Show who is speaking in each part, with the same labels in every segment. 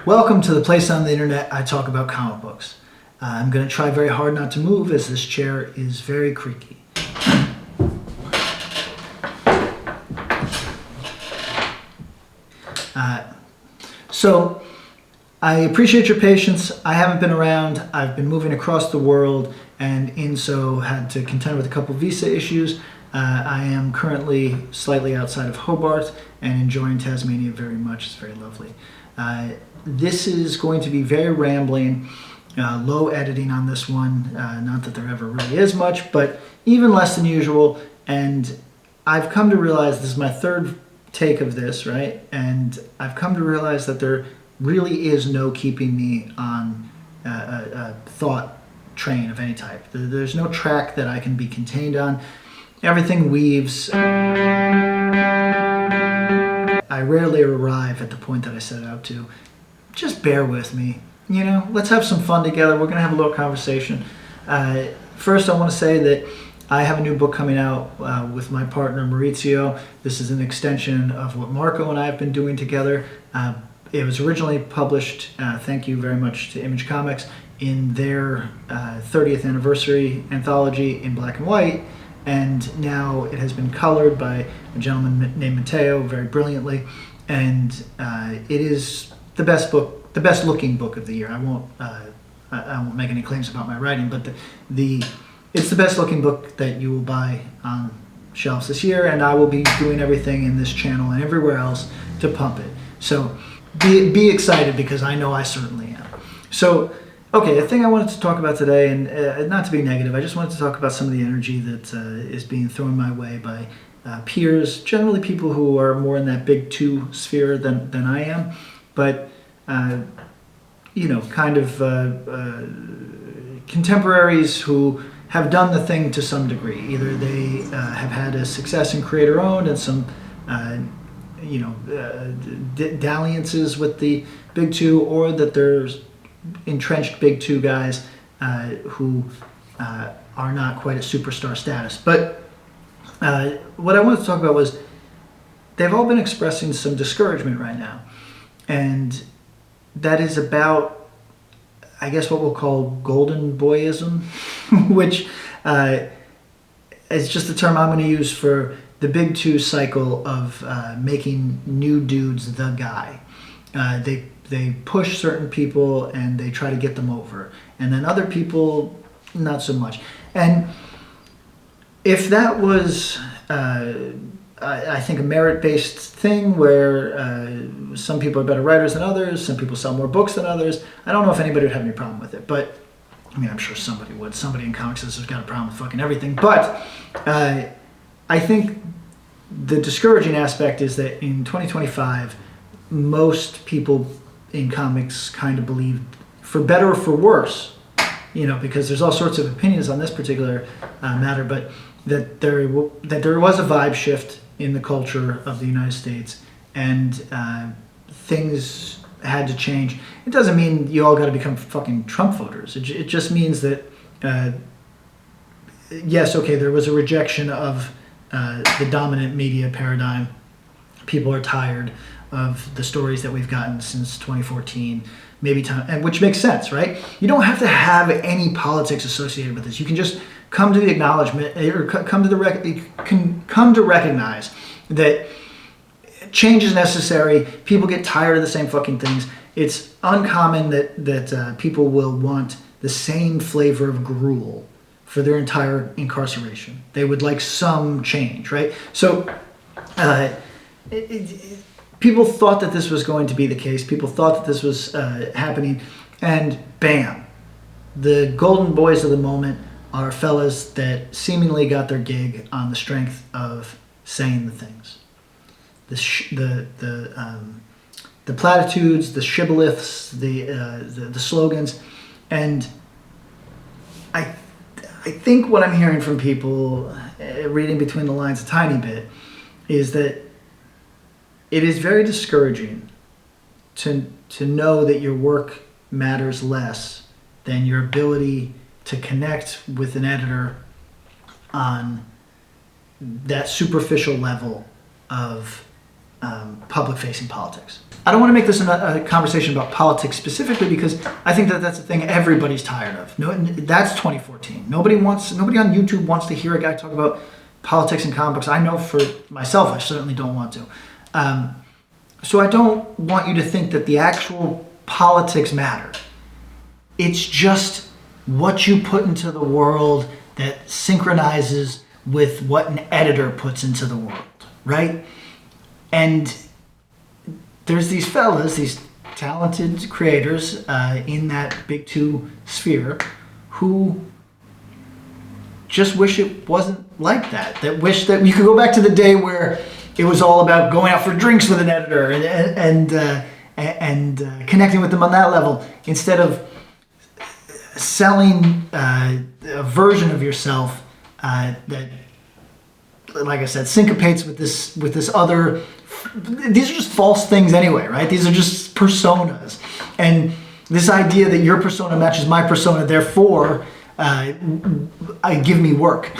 Speaker 1: Welcome to the place on the internet I talk about comic books. I'm going to try very hard not to move as this chair is very creaky. So I appreciate your patience. I haven't been around. I've been moving across the world and in so had to contend with a couple visa issues. I am currently slightly outside of Hobart and enjoying Tasmania very much. It's very lovely. This is going to be very rambling, low editing on this one. Not that there ever really is much, but even less than usual. And I've come to realize this is my third take of this, right? And I've come to realize that there really is no keeping me on a thought train of any type. There's no track that I can be contained on. Everything weaves. I rarely arrive at the point that I set out to. Just bear with me. You know, let's have some fun together. We're going to have a little conversation. First, I want to say that I have a new book coming out with my partner Maurizio. This is an extension of what Marco and I have been doing together. It was originally published, thank you very much to Image Comics, in their 30th anniversary anthology in black and white. And now it has been colored by a gentleman named Matteo very brilliantly. And it is the best book, the best looking book of the year. I won't make any claims about my writing, but it's the best looking book that you will buy on shelves this year, and I will be doing everything in this channel and everywhere else to pump it. So be excited, because I know I certainly am. So, okay, the thing I wanted to talk about today, and not to be negative, I just wanted to talk about some of the energy that is being thrown my way by peers, generally people who are more in that big two sphere than I am, but you know, kind of contemporaries who have done the thing to some degree. Either they have had a success in creator-owned and some, you know, dalliances with the big two, or that there's entrenched big two guys who are not quite at superstar status. But what I wanted to talk about was they've all been expressing some discouragement right now. And that is about, I guess, what we'll call golden boyism, which is just the term I'm going to use for the big two cycle of making new dudes the guy. They push certain people and they try to get them over, and then other people not so much. And if that was I think a merit-based thing where some people are better writers than others, some people sell more books than others, I don't know if anybody would have any problem with it, but I mean, I'm sure somebody would. Somebody in comics has got a problem with fucking everything. But I think the discouraging aspect is that in 2025, most people in comics kind of believe, for better or for worse, you know, because there's all sorts of opinions on this particular matter, but that there was a vibe shift in the culture of the United States, and things had to change. It doesn't mean you all got to become fucking Trump voters. It just means that, yes, okay, there was a rejection of the dominant media paradigm. People are tired of the stories that we've gotten since 2014, maybe time, and which makes sense, right? You don't have to have any politics associated with this. You can just come to the acknowledgement, or come to recognize that change is necessary. People get tired of the same fucking things. It's uncommon that people will want the same flavor of gruel for their entire incarceration. They would like some change, right? So people thought that this was going to be the case. People thought that this was happening, and bam, the golden boys of the moment are fellas that seemingly got their gig on the strength of saying the things, the platitudes, the shibboleths, the slogans. And I think what I'm hearing from people, reading between the lines a tiny bit, is that it is very discouraging to know that your work matters less than your ability to connect with an editor on that superficial level of public-facing politics. I don't want to make this a conversation about politics specifically because I think that that's a thing everybody's tired of. No, that's 2014. Nobody on YouTube wants to hear a guy talk about politics and comic books. I know for myself, I certainly don't want to. So I don't want you to think that the actual politics matter. It's just what you put into the world that synchronizes with what an editor puts into the world, right? And there's these fellas, these talented creators in that big two sphere who just wish it wasn't like that. That wish that you could go back to the day where it was all about going out for drinks with an editor and connecting with them on that level instead of selling a version of yourself that, like I said, syncopates with this other. These are just false things anyway, right? These are just personas, and this idea that your persona matches my persona, therefore, give me work.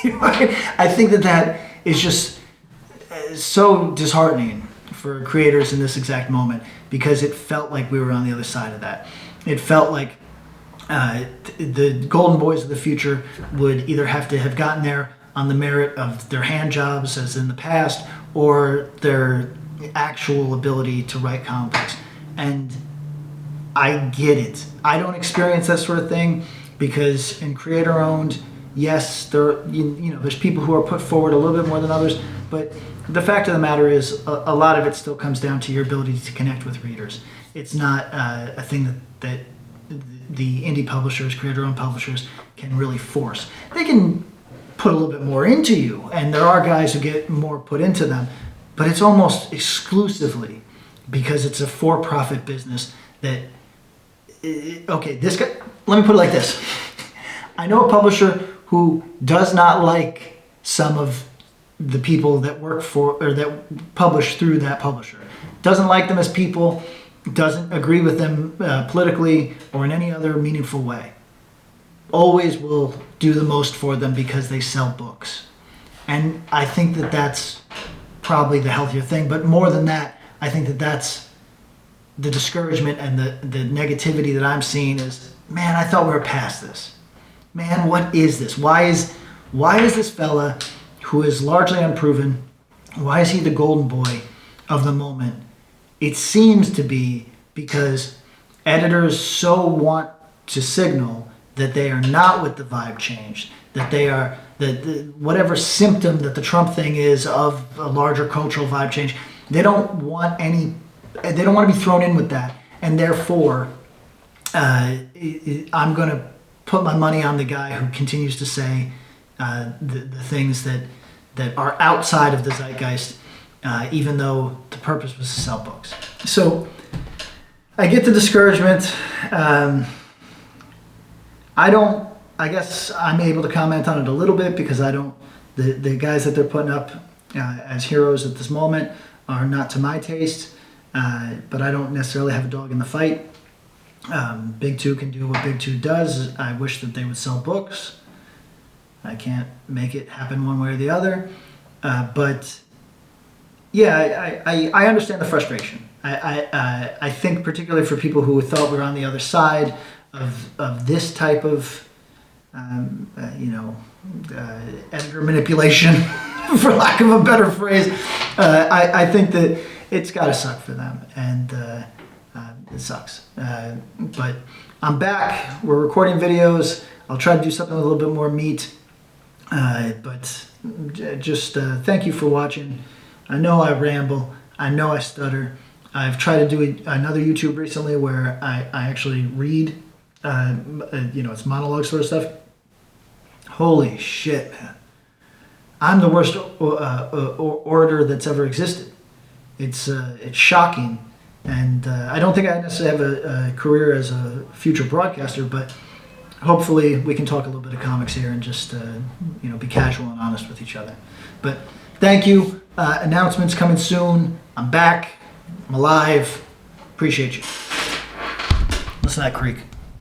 Speaker 1: I think that is just so disheartening for creators in this exact moment because it felt like we were on the other side of that. It felt like the golden boys of the future would either have to have gotten there on the merit of their hand jobs as in the past or their actual ability to write comic books. And I get it. I don't experience that sort of thing because in creator owned, yes, there's people who are put forward a little bit more than others, but the fact of the matter is a lot of it still comes down to your ability to connect with readers. It's not a thing that the indie publishers, creator-owned publishers can really force. They can put a little bit more into you, and there are guys who get more put into them, but it's almost exclusively because it's a for-profit business that, this guy, let me put it like this. I know a publisher who does not like some of the people that work for or that publish through that publisher. Doesn't like them as people, doesn't agree with them politically or in any other meaningful way. Always will do the most for them because they sell books. And I think that that's probably the healthier thing. But more than that, I think that that's the discouragement and the negativity that I'm seeing is, man, I thought we were past this. Man, what is this? Why is this fella who is largely unproven, why is he the golden boy of the moment? It seems to be because editors so want to signal that they are not with the vibe change, that they are whatever symptom that the Trump thing is of a larger cultural vibe change. They don't want to be thrown in with that, and therefore, I'm going to put my money on the guy who continues to say the things that are outside of the zeitgeist, even though the purpose was to sell books. So I get the discouragement. I guess I'm able to comment on it a little bit because the guys that they're putting up as heroes at this moment are not to my taste, but I don't necessarily have a dog in the fight. Big Two can do what Big Two does. I wish that they would sell books. I can't make it happen one way or the other. But yeah, I understand the frustration. I think particularly for people who thought we were on the other side of this type of editor manipulation, for lack of a better phrase, I think that it's got to suck for them, and it sucks. But I'm back. We're recording videos. I'll try to do something with a little bit more meat. But just thank you for watching. I know I ramble. I know I stutter. I've tried to do another YouTube recently where I actually read, it's monologue sort of stuff. Holy shit, man. I'm the worst orator that's ever existed. It's shocking. And I don't think I necessarily have a career as a future broadcaster, but hopefully we can talk a little bit of comics here and just be casual and honest with each other. But thank you. Announcements coming soon. I'm back. I'm alive. Appreciate you. Listen to that creak.